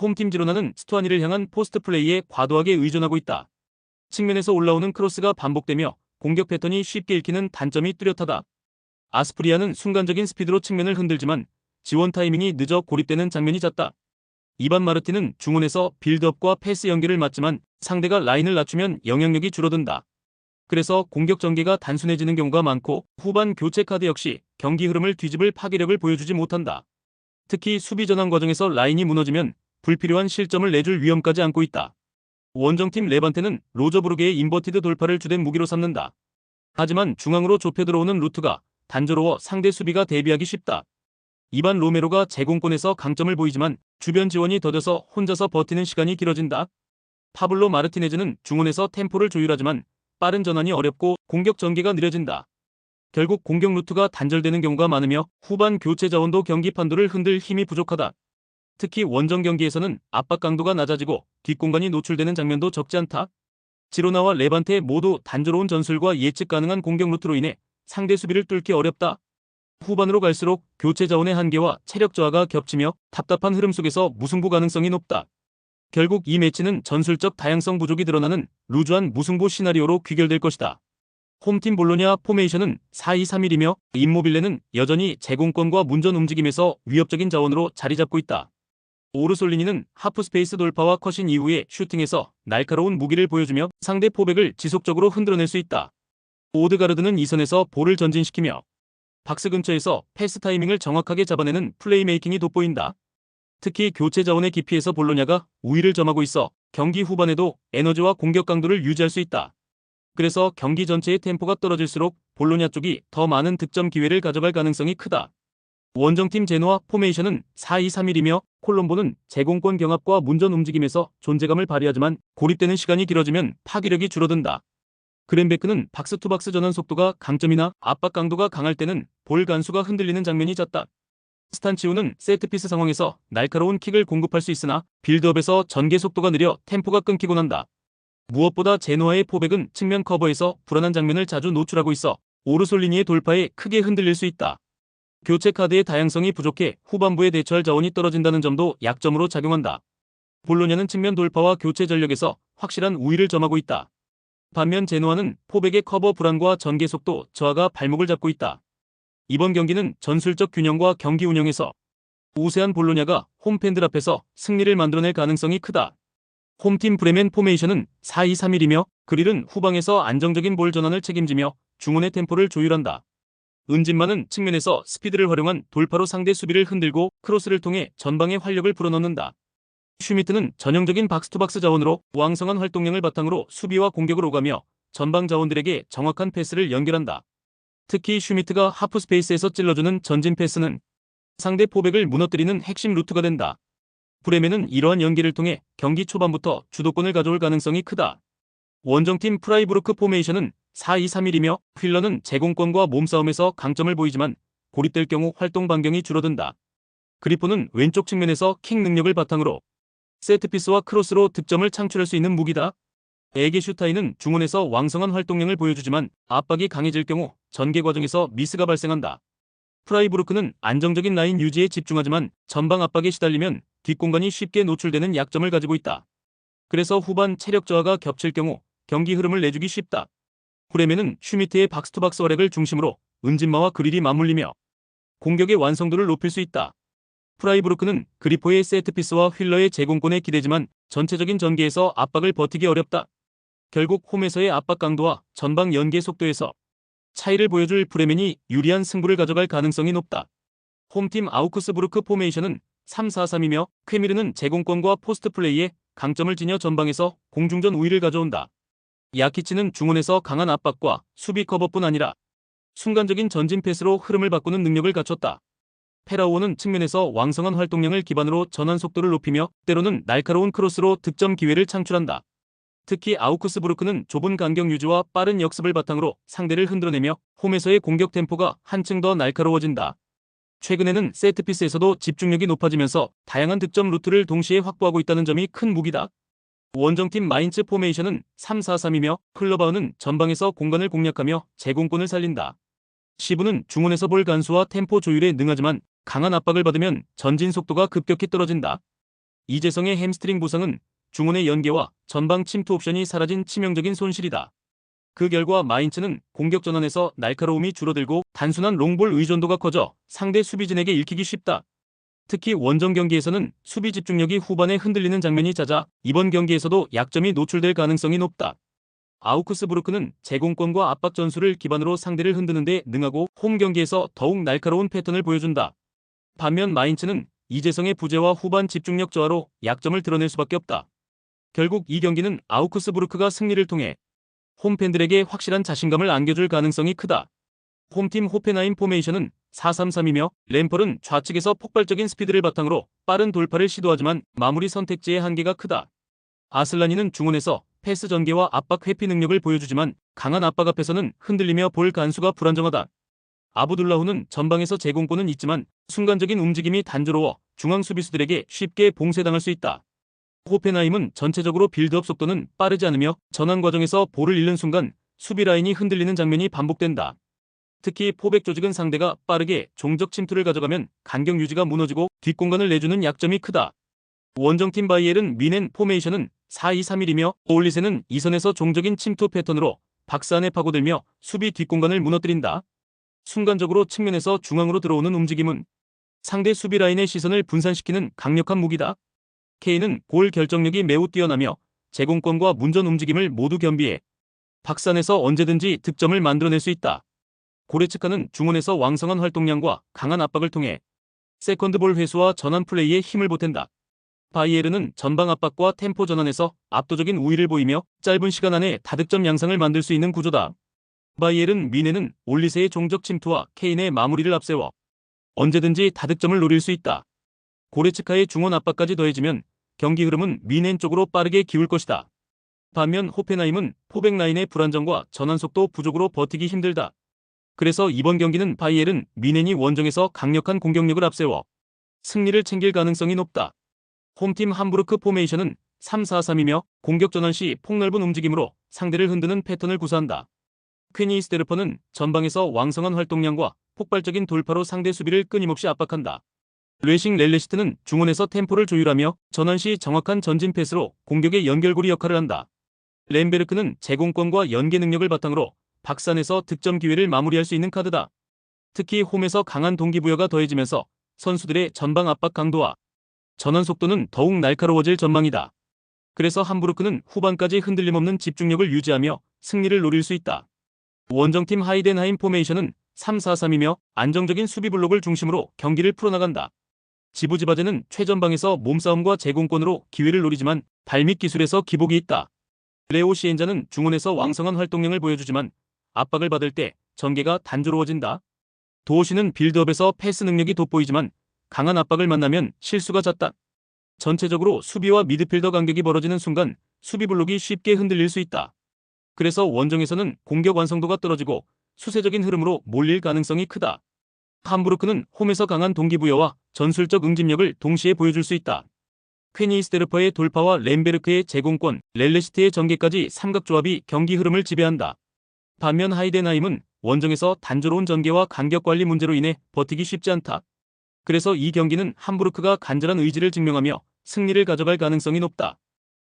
홈팀 지로나는 스투아니를 향한 포스트 플레이에 과도하게 의존하고 있다. 측면에서 올라오는 크로스가 반복되며 공격 패턴이 쉽게 읽히는 단점이 뚜렷하다. 아스프리아는 순간적인 스피드로 측면을 흔들지만 지원 타이밍이 늦어 고립되는 장면이 잦다. 이반 마르틴은 중원에서 빌드업과 패스 연계를 맡지만 상대가 라인을 낮추면 영향력이 줄어든다. 그래서 공격 전개가 단순해지는 경우가 많고 후반 교체 카드 역시 경기 흐름을 뒤집을 파괴력을 보여주지 못한다. 특히 수비 전환 과정에서 라인이 무너지면 불필요한 실점을 내줄 위험까지 안고 있다. 원정팀 레반테는 로저브루게의 인버티드 돌파를 주된 무기로 삼는다. 하지만 중앙으로 좁혀 들어오는 루트가 단조로워 상대 수비가 대비하기 쉽다. 이반 로메로가 제공권에서 강점을 보이지만 주변 지원이 더뎌서 혼자서 버티는 시간이 길어진다. 파블로 마르티네즈는 중원에서 템포를 조율하지만 빠른 전환이 어렵고 공격 전개가 느려진다. 결국 공격 루트가 단절되는 경우가 많으며 후반 교체 자원도 경기 판도를 흔들 힘이 부족하다. 특히 원정 경기에서는 압박 강도가 낮아지고 뒷공간이 노출되는 장면도 적지 않다. 지로나와 레반테 모두 단조로운 전술과 예측 가능한 공격 루트로 인해 상대 수비를 뚫기 어렵다. 후반으로 갈수록 교체 자원의 한계와 체력 저하가 겹치며 답답한 흐름 속에서 무승부 가능성이 높다. 결국 이 매치는 전술적 다양성 부족이 드러나는 루즈한 무승부 시나리오로 귀결될 것이다. 홈팀 볼로냐 포메이션은 4-2-3-1이며 임모빌레는 여전히 제공권과 문전 움직임에서 위협적인 자원으로 자리 잡고 있다. 오르솔리니는 하프스페이스 돌파와 컷인 이후의 슈팅에서 날카로운 무기를 보여주며 상대 포백을 지속적으로 흔들어낼 수 있다. 오드가르드는 이선에서 볼을 전진시키며 박스 근처에서 패스 타이밍을 정확하게 잡아내는 플레이메이킹이 돋보인다. 특히 교체 자원의 깊이에서 볼로냐가 우위를 점하고 있어 경기 후반에도 에너지와 공격 강도를 유지할 수 있다. 그래서 경기 전체의 템포가 떨어질수록 볼로냐 쪽이 더 많은 득점 기회를 가져갈 가능성이 크다. 원정팀 제노아 포메이션은 4-2-3-1이며 콜롬보는 제공권 경합과 문전 움직임에서 존재감을 발휘하지만 고립되는 시간이 길어지면 파괴력이 줄어든다. 그랜베크는 박스투박스 전환 속도가 강점이나 압박 강도가 강할 때는 볼 간수가 흔들리는 장면이 잦다. 스탄치오는 세트피스 상황에서 날카로운 킥을 공급할 수 있으나 빌드업에서 전개 속도가 느려 템포가 끊기곤 한다. 무엇보다 제노아의 포백은 측면 커버에서 불안한 장면을 자주 노출하고 있어 오르솔리니의 돌파에 크게 흔들릴 수 있다. 교체 카드의 다양성이 부족해 후반부에 대처할 자원이 떨어진다는 점도 약점으로 작용한다. 볼로냐는 측면 돌파와 교체 전력에서 확실한 우위를 점하고 있다. 반면 제노아는 포백의 커버 불안과 전개 속도 저하가 발목을 잡고 있다. 이번 경기는 전술적 균형과 경기 운영에서 우세한 볼로냐가 홈팬들 앞에서 승리를 만들어낼 가능성이 크다. 홈팀 브레멘 포메이션은 4-2-3-1이며 그릴은 후방에서 안정적인 볼 전환을 책임지며 중원의 템포를 조율한다. 은진만은 측면에서 스피드를 활용한 돌파로 상대 수비를 흔들고 크로스를 통해 전방에 활력을 불어넣는다. 슈미트는 전형적인 박스투박스 자원으로 왕성한 활동량을 바탕으로 수비와 공격을 오가며 전방 자원들에게 정확한 패스를 연결한다. 특히 슈미트가 하프스페이스에서 찔러주는 전진 패스는 상대 포백을 무너뜨리는 핵심 루트가 된다. 브레멘은 이러한 연계를 통해 경기 초반부터 주도권을 가져올 가능성이 크다. 원정팀 프라이부르크 포메이션은 4-2-3-1이며 휠러는 제공권과 몸싸움에서 강점을 보이지만 고립될 경우 활동 반경이 줄어든다. 그리포는 왼쪽 측면에서 킥 능력을 바탕으로 세트피스와 크로스로 득점을 창출할 수 있는 무기다. 에게슈타인은 중원에서 왕성한 활동량을 보여주지만 압박이 강해질 경우 전개 과정에서 미스가 발생한다. 프라이부르크는 안정적인 라인 유지에 집중하지만 전방 압박에 시달리면 뒷공간이 쉽게 노출되는 약점을 가지고 있다. 그래서 후반 체력 저하가 겹칠 경우 경기 흐름을 내주기 쉽다. 브레멘은 슈미트의 박스투박스 활약을 중심으로 은진마와 그릴이 맞물리며 공격의 완성도를 높일 수 있다. 프라이부르크는 그리포의 세트피스와 휠러의 제공권에 기대지만 전체적인 전개에서 압박을 버티기 어렵다. 결국 홈에서의 압박 강도와 전방 연계 속도에서 차이를 보여줄 브레멘이 유리한 승부를 가져갈 가능성이 높다. 홈팀 아우크스부르크 포메이션은 3-4-3이며 쾌미르는 제공권과 포스트 플레이에 강점을 지녀 전방에서 공중전 우위를 가져온다. 야키치는 중원에서 강한 압박과 수비 커버뿐 아니라 순간적인 전진 패스로 흐름을 바꾸는 능력을 갖췄다. 페라우오는 측면에서 왕성한 활동량을 기반으로 전환 속도를 높이며 때로는 날카로운 크로스로 득점 기회를 창출한다. 특히 아우크스부르크는 좁은 간격 유지와 빠른 역습을 바탕으로 상대를 흔들어내며 홈에서의 공격 템포가 한층 더 날카로워진다. 최근에는 세트피스에서도 집중력이 높아지면서 다양한 득점 루트를 동시에 확보하고 있다는 점이 큰 무기다. 원정팀 마인츠 포메이션은 3-4-3이며 클러바우는 전방에서 공간을 공략하며 제공권을 살린다. 시브는 중원에서 볼 간수와 템포 조율에 능하지만 강한 압박을 받으면 전진 속도가 급격히 떨어진다. 이재성의 햄스트링 부상은 중원의 연계와 전방 침투 옵션이 사라진 치명적인 손실이다. 그 결과 마인츠는 공격 전환에서 날카로움이 줄어들고 단순한 롱볼 의존도가 커져 상대 수비진에게 읽히기 쉽다. 특히 원정 경기에서는 수비 집중력이 후반에 흔들리는 장면이 잦아 이번 경기에서도 약점이 노출될 가능성이 높다. 아우크스부르크는 제공권과 압박 전술을 기반으로 상대를 흔드는 데 능하고 홈 경기에서 더욱 날카로운 패턴을 보여준다. 반면 마인츠는 이재성의 부재와 후반 집중력 저하로 약점을 드러낼 수밖에 없다. 결국 이 경기는 아우크스부르크가 승리를 통해 홈팬들에게 확실한 자신감을 안겨줄 가능성이 크다. 홈팀 호펜하임 포메이션은 4-3-3이며 램펄은 좌측에서 폭발적인 스피드를 바탕으로 빠른 돌파를 시도하지만 마무리 선택지의 한계가 크다. 아슬라니는 중원에서 패스 전개와 압박 회피 능력을 보여주지만 강한 압박 앞에서는 흔들리며 볼 간수가 불안정하다. 아부둘라후는 전방에서 제공권은 있지만 순간적인 움직임이 단조로워 중앙 수비수들에게 쉽게 봉쇄당할 수 있다. 호펜하임은 전체적으로 빌드업 속도는 빠르지 않으며 전환 과정에서 볼을 잃는 순간 수비 라인이 흔들리는 장면이 반복된다. 특히 포백 조직은 상대가 빠르게 종적 침투를 가져가면 간격 유지가 무너지고 뒷공간을 내주는 약점이 크다. 원정팀 바이엘은 미넨 포메이션은 4-2-3-1이며 올리세는 이선에서 종적인 침투 패턴으로 박스 안에 파고들며 수비 뒷공간을 무너뜨린다. 순간적으로 측면에서 중앙으로 들어오는 움직임은 상대 수비 라인의 시선을 분산시키는 강력한 무기다. K는 골 결정력이 매우 뛰어나며 제공권과 문전 움직임을 모두 겸비해 박스 안에서 언제든지 득점을 만들어낼 수 있다. 고레츠카는 중원에서 왕성한 활동량과 강한 압박을 통해 세컨드볼 회수와 전환 플레이에 힘을 보탠다. 바이에른은 전방 압박과 템포 전환에서 압도적인 우위를 보이며 짧은 시간 안에 다득점 양상을 만들 수 있는 구조다. 바이에른 미네는 올리세의 종적 침투와 케인의 마무리를 앞세워 언제든지 다득점을 노릴 수 있다. 고레츠카의 중원 압박까지 더해지면 경기 흐름은 미넨 쪽으로 빠르게 기울 것이다. 반면 호펜하임은 포백 라인의 불안정과 전환 속도 부족으로 버티기 힘들다. 그래서 이번 경기는 바이에른 미넨이 원정에서 강력한 공격력을 앞세워 승리를 챙길 가능성이 높다. 홈팀 함부르크 포메이션은 3-4-3이며 공격 전환 시 폭넓은 움직임으로 상대를 흔드는 패턴을 구사한다. 퀘니 스테르퍼는 전방에서 왕성한 활동량과 폭발적인 돌파로 상대 수비를 끊임없이 압박한다. 레싱 렐레시트는 중원에서 템포를 조율하며 전환 시 정확한 전진 패스로 공격의 연결고리 역할을 한다. 램베르크는 제공권과 연계 능력을 바탕으로 박스 안에서 득점 기회를 마무리할 수 있는 카드다. 특히 홈에서 강한 동기부여가 더해지면서 선수들의 전방 압박 강도와 전환 속도는 더욱 날카로워질 전망이다. 그래서 함부르크는 후반까지 흔들림 없는 집중력을 유지하며 승리를 노릴 수 있다. 원정팀 하이덴하임 포메이션은 3-4-3이며 안정적인 수비 블록을 중심으로 경기를 풀어나간다. 지부지바제는 최전방에서 몸싸움과 제공권으로 기회를 노리지만 발밑 기술에서 기복이 있다. 레오 시엔자는 중원에서 왕성한 활동량을 보여주지만 압박을 받을 때 전개가 단조로워진다. 도오시는 빌드업에서 패스 능력이 돋보이지만 강한 압박을 만나면 실수가 잦다. 전체적으로 수비와 미드필더 간격이 벌어지는 순간 수비 블록이 쉽게 흔들릴 수 있다. 그래서 원정에서는 공격 완성도가 떨어지고 수세적인 흐름으로 몰릴 가능성이 크다. 함부르크는 홈에서 강한 동기부여와 전술적 응집력을 동시에 보여줄 수 있다. 퀘니 스테르퍼의 돌파와 램베르크의 제공권, 렐레시트의 전개까지 삼각조합이 경기 흐름을 지배한다. 반면 하이덴하임은 원정에서 단조로운 전개와 간격 관리 문제로 인해 버티기 쉽지 않다. 그래서 이 경기는 함부르크가 간절한 의지를 증명하며 승리를 가져갈 가능성이 높다.